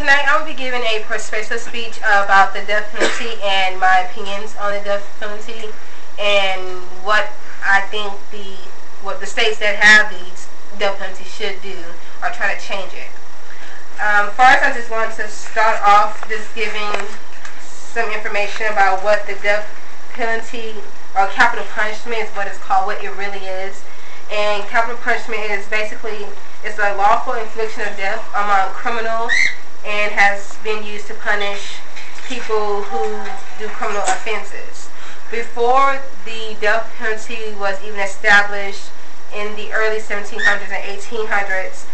Tonight I will be giving a persuasive speech about the death penalty and my opinions on the death penalty and what I think the states that have the death penalty should do or try to change it. First, I just want to start off just giving some information about what the death penalty or capital punishment is, what it's called, what it really is. And capital punishment is basically it's a lawful infliction of death among criminals and has been used to punish people who do criminal offenses. Before the death penalty was even established in the early 1700s and 1800s,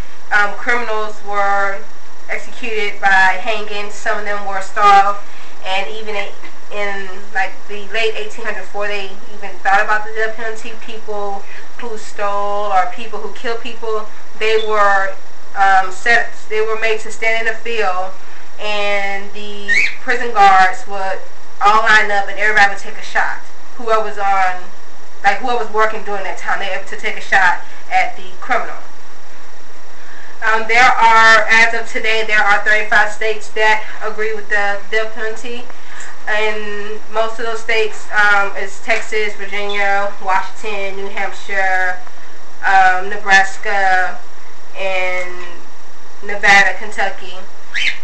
criminals were executed by hanging. Some of them were starved, and even in like the late 1800s, before they even thought about the death penalty, people who stole or people who killed people, they were made to stand in the field, and the prison guards would all line up and everybody would take a shot. Whoever was working during that time, they were able to take a shot at the criminal. As of today, there are 35 states that agree with the death penalty. And most of those states is Texas, Virginia, Washington, New Hampshire, Nebraska, and Nevada, Kentucky.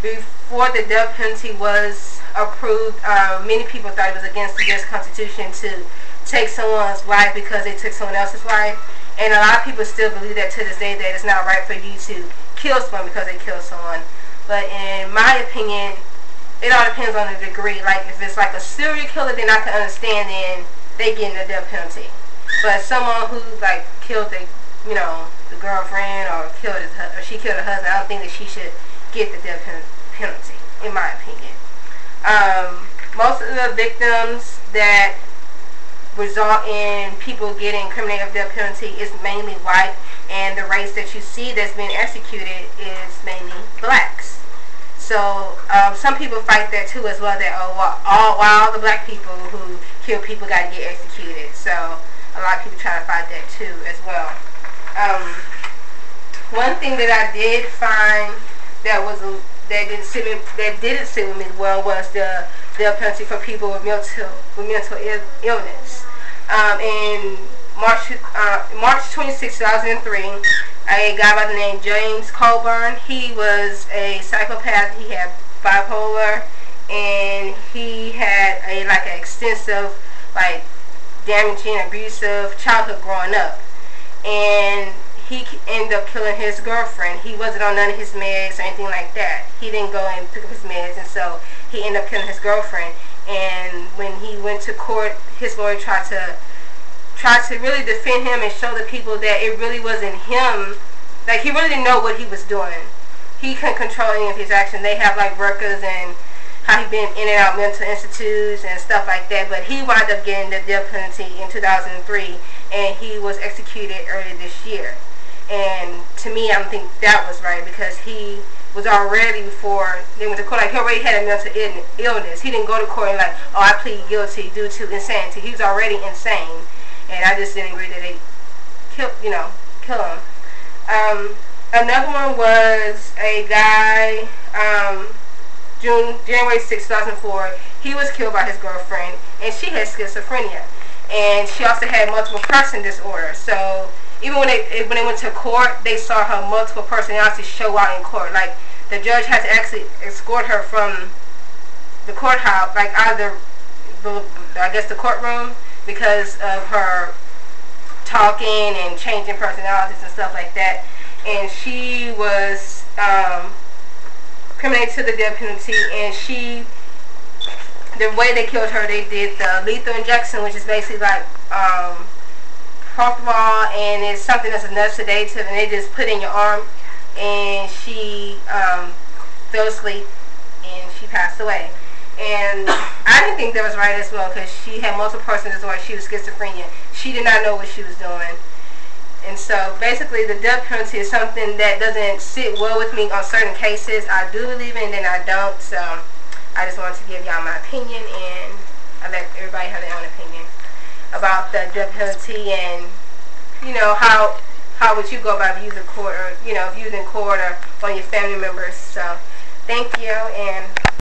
Before the death penalty was approved, many people thought it was against the U.S. Constitution to take someone's life because they took someone else's life. And a lot of people still believe that to this day, that it's not right for you to kill someone because they killed someone. But in my opinion, it all depends on the degree. Like if it's like a serial killer, then I can understand, then they get the death penalty. But someone who like killed the girlfriend or she killed her husband, I don't think that she should get the death penalty, in my opinion. Most of the victims that result in people getting incriminated of death penalty is mainly white, and the race that you see that's being executed is mainly blacks. So some people fight that too as well, that all the black people who kill people got to get executed. So a lot of people try to fight that too as well. One thing that I did find that didn't sit with me well was the death penalty for people with mental illness. In March 26, 2003, a guy by the name James Colburn, he was a psychopath. He had bipolar, and he had an extensive, damaging, abusive childhood growing up. And he ended up killing his girlfriend. He wasn't on none of his meds or anything like that. He didn't go and pick up his meds, and so he ended up killing his girlfriend. And when he went to court, his lawyer tried to really defend him and show the people that it really wasn't him. Like, he really didn't know what he was doing. He couldn't control any of his actions. They have records and how he been in and out mental institutes and stuff like that. But he wound up getting the death penalty in 2003, and he was executed earlier this year. And to me, I don't think that was right, because he was already, before they went to court, he already had a mental illness. He didn't go to court and oh, I plead guilty due to insanity. He was already insane, and I just didn't agree that they kill him. Another one was a guy, January 6, 2004. He was killed by his girlfriend, and she had schizophrenia, and she also had multiple person disorder. So even when they went to court, they saw her multiple personalities show out in court. Like, the judge had to actually escort her from the courthouse, out of the courtroom, because of her talking and changing personalities and stuff like that. And she was criminated to the death penalty, and the way they killed her, they did the lethal injection, which is basically propofol, and it's something that's another sedative, and they just put in your arm, and she fell asleep, and she passed away. And I didn't think that was right as well, because she had multiple person disorder. She was schizophrenia. She did not know what she was doing. And so basically the death penalty is something that doesn't sit well with me on certain cases. I do believe in it, and then I don't. So I just wanted to give y'all my opinion, and I let everybody have their own opinion about the death penalty, and how would you go about using court, or using court or on your family members. So Thank you, and